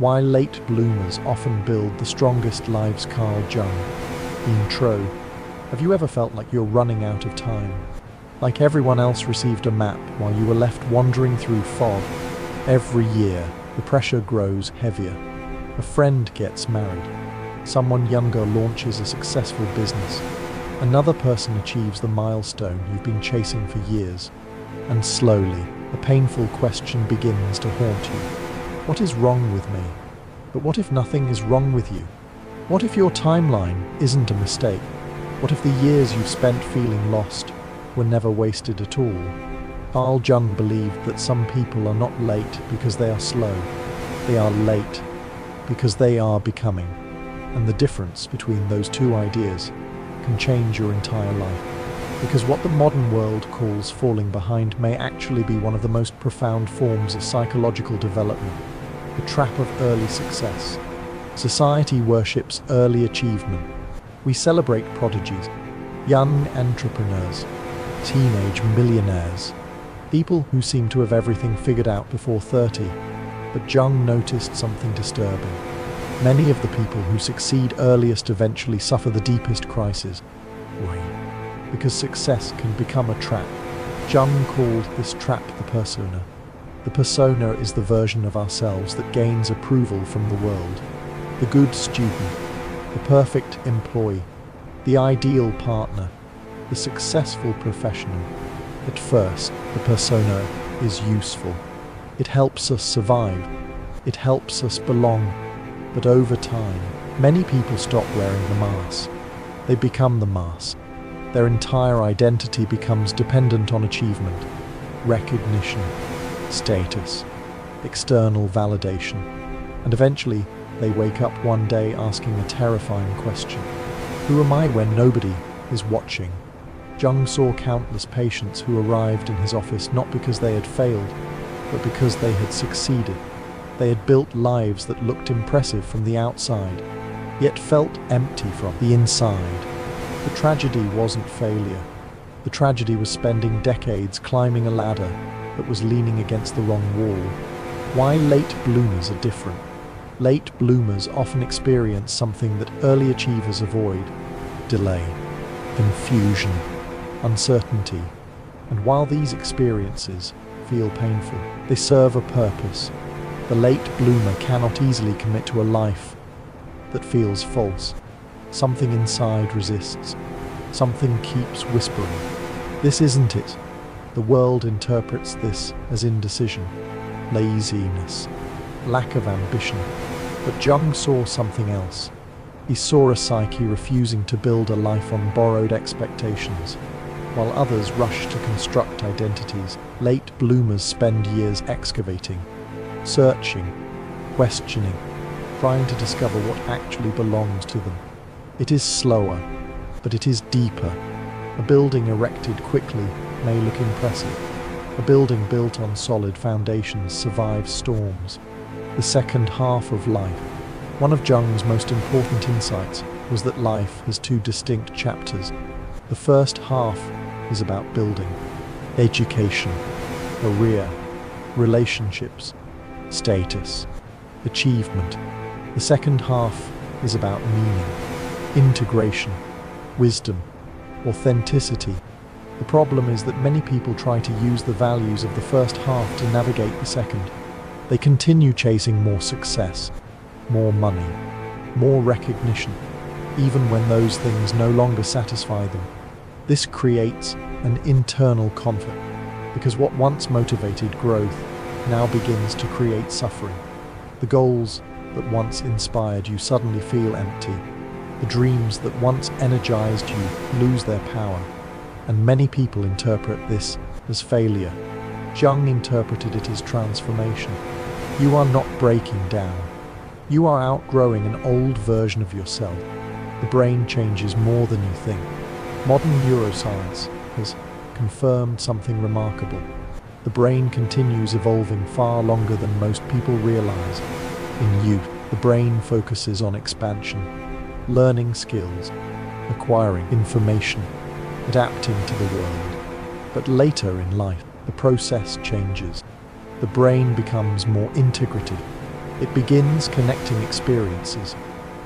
Why late bloomers often build the strongest lives. Carl Jung. Intro. Have you ever felt like you're running out of time? Like everyone else received a map while you were left wandering through fog? Every year, the pressure grows heavier. A friend gets married. Someone younger launches a successful business. Another person achieves the milestone you've been chasing for years. And slowly, a painful question begins to haunt you. What is wrong with me? But what if nothing is wrong with you? What if your timeline isn't a mistake? What if the years you've spent feeling lost were never wasted at all? Carl Jung believed that some people are not late because they are slow. They are late because they are becoming. And the difference between those two ideas can change your entire life. Because what the modern world calls falling behind may actually be one of the most profound forms of psychological development, the trap of early success. Society worships early achievement. We celebrate prodigies, young entrepreneurs, teenage millionaires, people who seem to have everything figured out before 30. But Jung noticed something disturbing. Many of the people who succeed earliest eventually suffer the deepest crisis. Why? Because success can become a trap. Jung called this trap the persona. The persona is the version of ourselves that gains approval from the world. The good student, the perfect employee, the ideal partner, the successful professional. At first, the persona is useful. It helps us survive. It helps us belong. But over time, many people stop wearing the mask. They become the mask. Their entire identity becomes dependent on achievement, recognition, status, external validation, and eventually they wake up one day asking a terrifying question. Who am I when nobody is watching? Jung saw countless patients who arrived in his office not because they had failed, but because they had succeeded. They had built lives that looked impressive from the outside, yet felt empty from the inside. The tragedy wasn't failure. The tragedy was spending decades climbing a ladder that was leaning against the wrong wall. Why late bloomers are different. Late bloomers often experience something that early achievers avoid: delay, confusion, uncertainty. And while these experiences feel painful, they serve a purpose. The late bloomer cannot easily commit to a life that feels false. Something inside resists. Something keeps whispering, "This isn't it." The world interprets this as indecision, laziness, lack of ambition. But Jung saw something else. He saw a psyche refusing to build a life on borrowed expectations. While others rush to construct identities, late bloomers spend years excavating, searching, questioning, trying to discover what actually belongs to them. It is slower, but it is deeper. A building erected quickly may look impressive. A building built on solid foundations survives storms. The second half of life. One of Jung's most important insights was that life has two distinct chapters. The first half is about building, education, career, relationships, status, achievement. The second half is about meaning, integration, wisdom, authenticity. The problem is that many people try to use the values of the first half to navigate the second. They continue chasing more success, more money, more recognition, even when those things no longer satisfy them. This creates an internal conflict, because what once motivated growth now begins to create suffering. The goals that once inspired you suddenly feel empty. The dreams that once energized you lose their power. And many people interpret this as failure. Jung interpreted it as transformation. You are not breaking down. You are outgrowing an old version of yourself. The brain changes more than you think. Modern neuroscience has confirmed something remarkable. The brain continues evolving far longer than most people realize. In youth, the brain focuses on expansion, learning skills, acquiring information, adapting to the world. But later in life, the process changes. The brain becomes more integrative, It begins connecting experiences,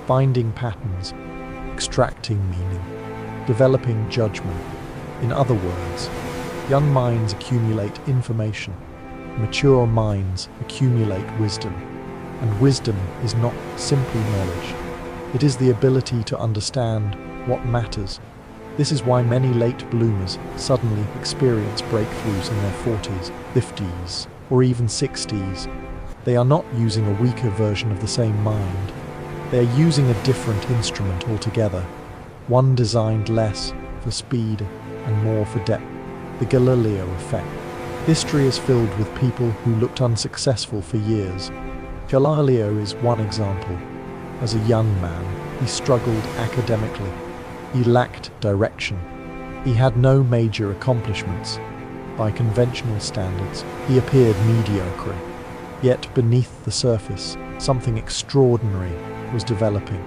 finding patterns, extracting meaning, developing judgment. In other words, young minds accumulate information, mature minds accumulate wisdom, and wisdom is not simply knowledge. It is the ability to understand what matters. This is why many late bloomers suddenly experience breakthroughs in their 40s, 50s, or even 60s. They are not using a weaker version of the same mind. They are using a different instrument altogether, one designed less for speed and more for depth. The Galileo effect. History is filled with people who looked unsuccessful for years. Galileo is one example. As a young man, he struggled academically. He lacked direction. He had no major accomplishments. By conventional standards, he appeared mediocre. Yet beneath the surface, something extraordinary was developing.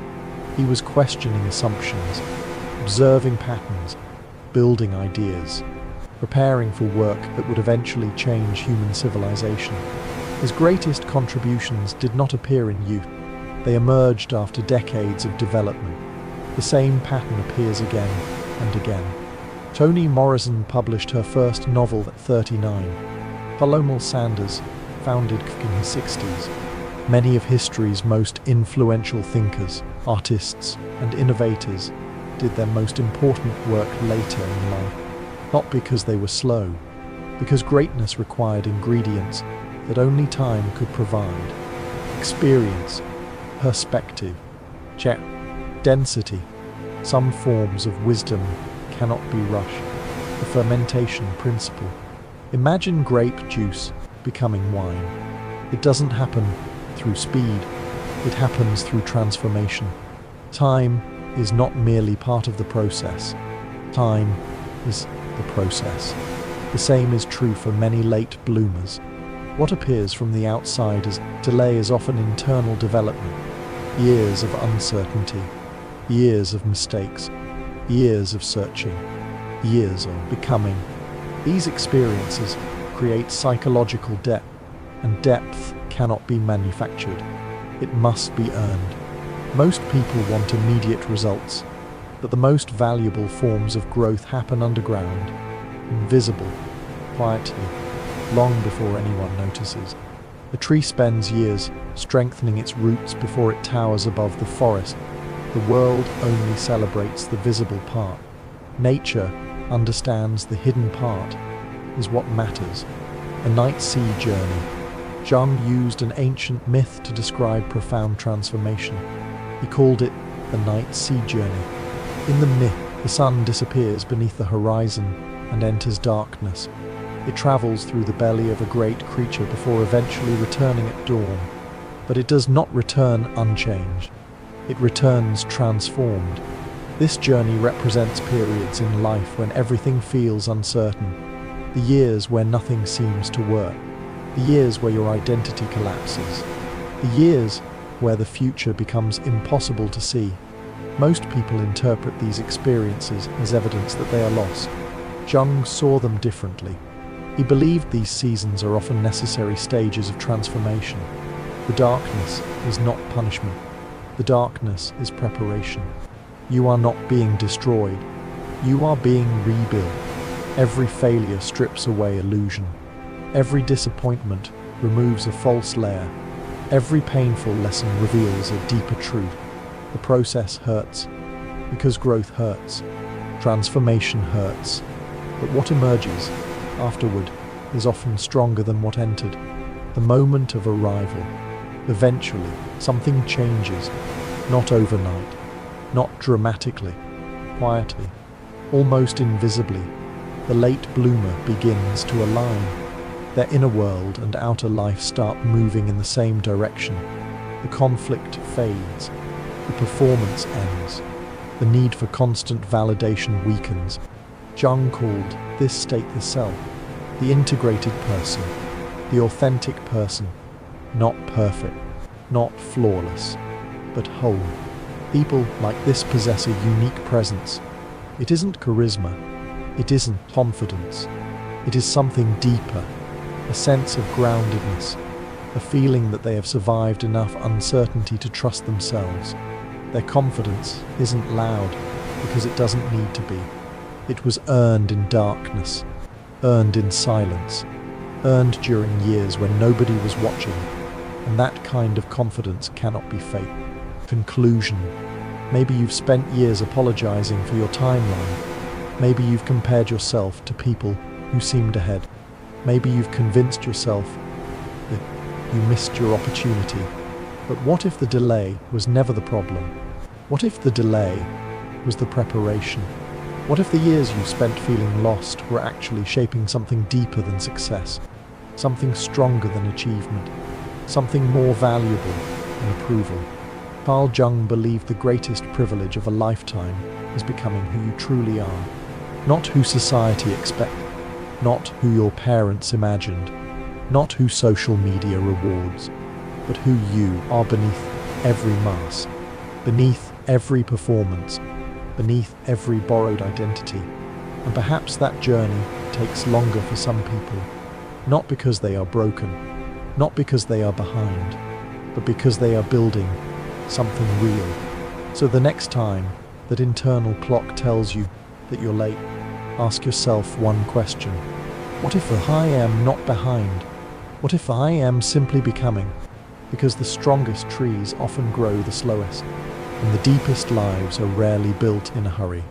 He was questioning assumptions, observing patterns, building ideas, preparing for work that would eventually change human civilization. His greatest contributions did not appear in youth. They emerged after decades of development. The same pattern appears again and again. Toni Morrison published her first novel at 39. Paloma Sanders founded in his 60s. Many of history's most influential thinkers, artists, and innovators did their most important work later in life. Not because they were slow, because greatness required ingredients that only time could provide. Experience, perspective, check, density. Some forms of wisdom cannot be rushed. The fermentation principle. Imagine grape juice becoming wine. It doesn't happen through speed. It happens through transformation. Time is not merely part of the process. Time is the process. The same is true for many late bloomers. What appears from the outside as delay is often internal development. Years of uncertainty, years of mistakes, years of searching, years of becoming. These experiences create psychological depth, and depth cannot be manufactured. It must be earned. Most people want immediate results, but the most valuable forms of growth happen underground, invisible, quietly, long before anyone notices. A tree spends years strengthening its roots before it towers above the forest. The world only celebrates the visible part. Nature understands the hidden part is what matters. A night sea journey. Jung used an ancient myth to describe profound transformation. He called it the night sea journey. In the myth, the sun disappears beneath the horizon and enters darkness. It travels through the belly of a great creature before eventually returning at dawn. But it does not return unchanged. It returns transformed. This journey represents periods in life when everything feels uncertain. The years where nothing seems to work. The years where your identity collapses. The years where the future becomes impossible to see. Most people interpret these experiences as evidence that they are lost. Jung saw them differently. He believed these seasons are often necessary stages of transformation. The darkness is not punishment. The darkness is preparation. You are not being destroyed. You are being rebuilt. Every failure strips away illusion. Every disappointment removes a false layer. Every painful lesson reveals a deeper truth. The process hurts because growth hurts. Transformation hurts. But what emerges afterward is often stronger than what entered. The moment of arrival. Eventually, something changes. Not overnight. Not dramatically. Quietly. Almost invisibly. The late bloomer begins to align. Their inner world and outer life start moving in the same direction. The conflict fades. The performance ends. The need for constant validation weakens. Jung called this state the self, the integrated person, the authentic person, not perfect, not flawless, but whole. People like this possess a unique presence. It isn't charisma, it isn't confidence, it is something deeper, a sense of groundedness, the feeling that they have survived enough uncertainty to trust themselves. Their confidence isn't loud because it doesn't need to be. It was earned in darkness, earned in silence, earned during years when nobody was watching, and that kind of confidence cannot be fake. Conclusion. Maybe you've spent years apologizing for your timeline. Maybe you've compared yourself to people who seemed ahead. Maybe you've convinced yourself that you missed your opportunity. But what if the delay was never the problem? What if the delay was the preparation? What if the years you spent feeling lost were actually shaping something deeper than success? Something stronger than achievement? Something more valuable than approval? Carl Jung believed the greatest privilege of a lifetime is becoming who you truly are. Not who society expects, not who your parents imagined, not who social media rewards, but who you are beneath every mask, beneath every performance, beneath every borrowed identity. And perhaps that journey takes longer for some people, not because they are broken, not because they are behind, but because they are building something real. So the next time that internal clock tells you that you're late, ask yourself one question. What if I am not behind? What if I am simply becoming? Because the strongest trees often grow the slowest, and the deepest lives are rarely built in a hurry.